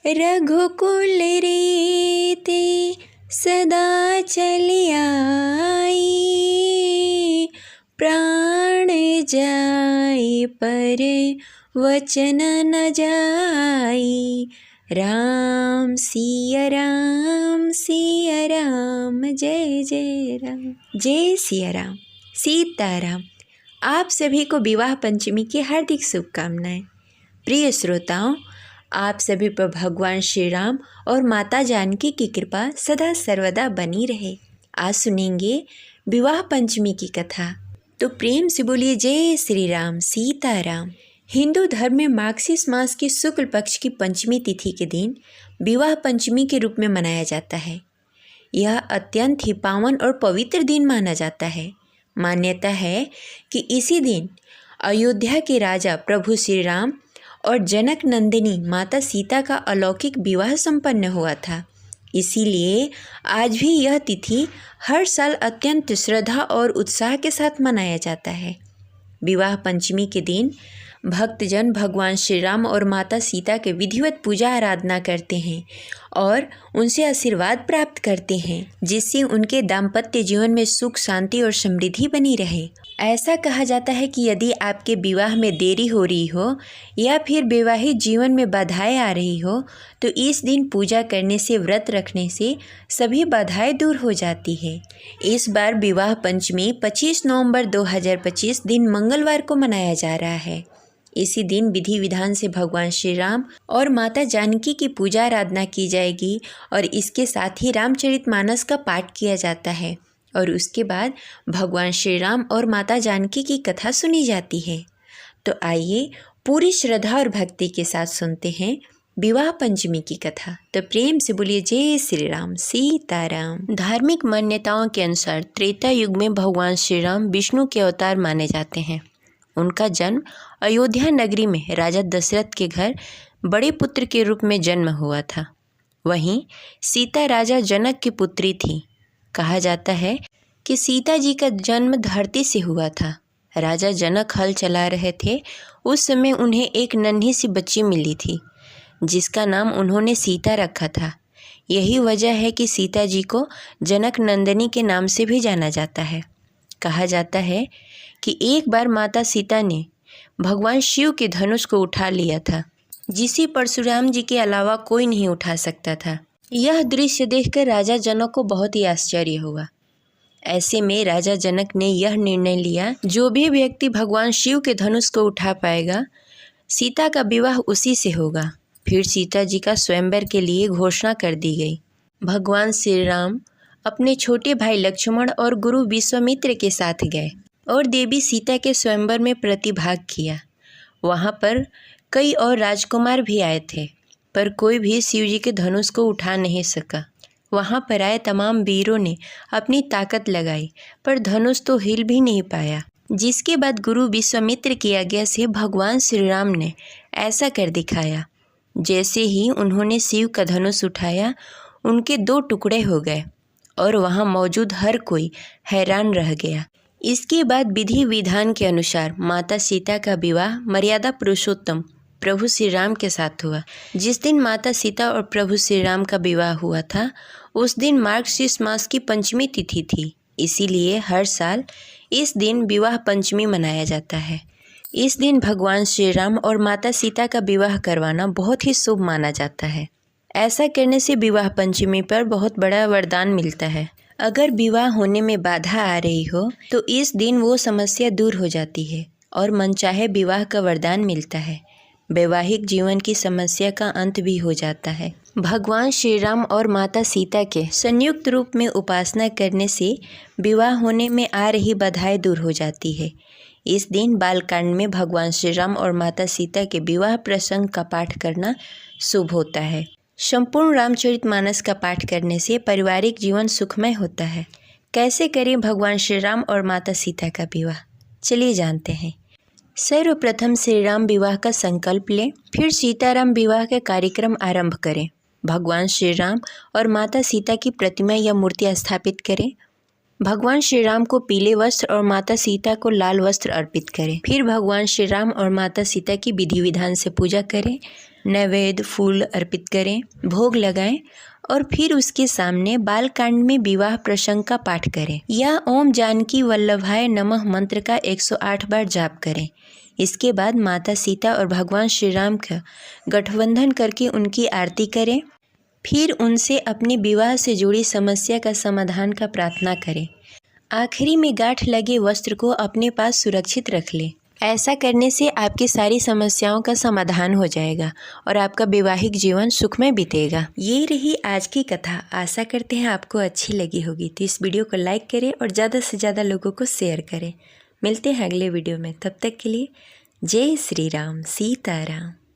रघुकुल रीति सदा चली आई, प्राण जाए पर वचन न जाई। राम सिया राम सिया राम, जय जय राम, जय सिया राम, सीताराम। आप सभी को विवाह पंचमी की हार्दिक शुभकामनाएं। प्रिय श्रोताओं, आप सभी पर भगवान श्री राम और माता जानकी की कृपा सदा सर्वदा बनी रहे। आज सुनेंगे विवाह पंचमी की कथा, तो प्रेम से बोलिए जय श्री राम सीताराम। हिंदू धर्म में मार्गशीर्ष मास की शुक्ल पक्ष की पंचमी तिथि के दिन विवाह पंचमी के रूप में मनाया जाता है। यह अत्यंत ही पावन और पवित्र दिन माना जाता है। मान्यता है कि इसी दिन अयोध्या के राजा प्रभु श्री राम और जनक नंदिनी माता सीता का अलौकिक विवाह संपन्न हुआ था। इसीलिए आज भी यह तिथि हर साल अत्यंत श्रद्धा और उत्साह के साथ मनाया जाता है। विवाह पंचमी के दिन भक्तजन भगवान श्री राम और माता सीता के विधिवत पूजा आराधना करते हैं और उनसे आशीर्वाद प्राप्त करते हैं, जिससे उनके दाम्पत्य जीवन में सुख शांति और समृद्धि बनी रहे। ऐसा कहा जाता है कि यदि आपके विवाह में देरी हो रही हो या फिर वैवाहिक जीवन में बाधाएं आ रही हो, तो इस दिन पूजा करने से, व्रत रखने से सभी बाधाएं दूर हो जाती है। इस बार विवाह पंचमी 25 नवंबर 2025 दिन मंगलवार को मनाया जा रहा है। इसी दिन विधि विधान से भगवान श्री राम और माता जानकी की पूजा आराधना की जाएगी और इसके साथ ही रामचरितमानस का पाठ किया जाता है और उसके बाद भगवान श्री राम और माता जानकी की कथा सुनी जाती है। तो आइए पूरी श्रद्धा और भक्ति के साथ सुनते हैं विवाह पंचमी की कथा। तो प्रेम से बोलिए जय श्री राम सीताराम। धार्मिक मान्यताओं के अनुसार त्रेता युग में भगवान श्री राम विष्णु के अवतार माने जाते हैं। उनका जन्म अयोध्या नगरी में राजा दशरथ के घर बड़े पुत्र के रूप में जन्म हुआ था। वहीं सीता राजा जनक की पुत्री थी। कहा जाता है कि सीता जी का जन्म धरती से हुआ था। राजा जनक हल चला रहे थे, उस समय उन्हें एक नन्ही सी बच्ची मिली थी जिसका नाम उन्होंने सीता रखा था। यही वजह है कि सीता जी को जनक नंदिनी के नाम से भी जाना जाता है। कहा जाता है कि एक बार माता सीता ने भगवान शिव के धनुष को उठा लिया था, जिसे परशुराम जी के अलावा कोई नहीं उठा सकता था। यह दृश्य देखकर राजा जनक को बहुत ही आश्चर्य हुआ। ऐसे में राजा जनक ने यह निर्णय लिया, जो भी व्यक्ति भगवान शिव के धनुष को उठा पाएगा, सीता का विवाह उसी से होगा। फिर सीता जी का स्वयंवर के लिए घोषणा कर दी गई। भगवान श्री राम अपने छोटे भाई लक्ष्मण और गुरु विश्वामित्र के साथ गए और देवी सीता के स्वयंवर में प्रतिभाग किया। वहाँ पर कई और राजकुमार भी आए थे, पर कोई भी शिव जी के धनुष को उठा नहीं सका। वहाँ पर आए तमाम वीरों ने अपनी ताकत लगाई, पर धनुष तो हिल भी नहीं पाया। जिसके बाद गुरु विश्वामित्र की आज्ञा से भगवान श्री राम ने ऐसा कर दिखाया। जैसे ही उन्होंने शिव का धनुष उठाया, उनके 2 टुकड़े हो गए और वहाँ मौजूद हर कोई हैरान रह गया। इसके बाद विधि विधान के अनुसार माता सीता का विवाह मर्यादा पुरुषोत्तम प्रभु श्री राम के साथ हुआ। जिस दिन माता सीता और प्रभु श्री राम का विवाह हुआ था, उस दिन मार्गशीर्ष मास की पंचमी तिथि थी। इसीलिए हर साल इस दिन विवाह पंचमी मनाया जाता है। इस दिन भगवान श्री राम और माता सीता का विवाह करवाना बहुत ही शुभ माना जाता है। ऐसा करने से विवाह पंचमी पर बहुत बड़ा वरदान मिलता है। अगर विवाह होने में बाधा आ रही हो तो इस दिन वो समस्या दूर हो जाती है और मनचाहे विवाह का वरदान मिलता है। वैवाहिक जीवन की समस्या का अंत भी हो जाता है। भगवान श्री राम और माता सीता के संयुक्त रूप में उपासना करने से विवाह होने में आ रही बाधाएं दूर हो जाती है। इस दिन बालकांड में भगवान श्री राम और माता सीता के विवाह प्रसंग का पाठ करना शुभ होता है। संपूर्ण रामचरितमानस का पाठ करने से पारिवारिक जीवन सुखमय होता है। कैसे करें भगवान श्री राम और माता सीता का विवाह, चलिए जानते हैं। सर्वप्रथम श्री राम विवाह का संकल्प लें, फिर सीताराम विवाह का कार्यक्रम आरंभ करें। भगवान श्री राम और माता सीता की प्रतिमा या मूर्ति स्थापित करें। भगवान श्री राम को पीले वस्त्र और माता सीता को लाल वस्त्र अर्पित करें। फिर भगवान श्री राम और माता सीता की विधि विधान से पूजा करें। नैवेद्य फूल अर्पित करें, भोग लगाएं और फिर उसके सामने बालकांड में विवाह प्रसंग का पाठ करें या ओम जानकी वल्लभाय नमः मंत्र का 108 बार जाप करें। इसके बाद माता सीता और भगवान श्री राम का गठबंधन करके उनकी आरती करें। फिर उनसे अपने विवाह से जुड़ी समस्या का समाधान का प्रार्थना करें। आखिरी में गांठ लगे वस्त्र को अपने पास सुरक्षित रख लें। ऐसा करने से आपकी सारी समस्याओं का समाधान हो जाएगा और आपका वैवाहिक जीवन सुखमय बीतेगा। ये रही आज की कथा। आशा करते हैं आपको अच्छी लगी होगी। तो इस वीडियो को लाइक करें और ज़्यादा से ज़्यादा लोगों को शेयर करें। मिलते हैं अगले वीडियो में। तब तक के लिए जय श्री राम, सीताराम।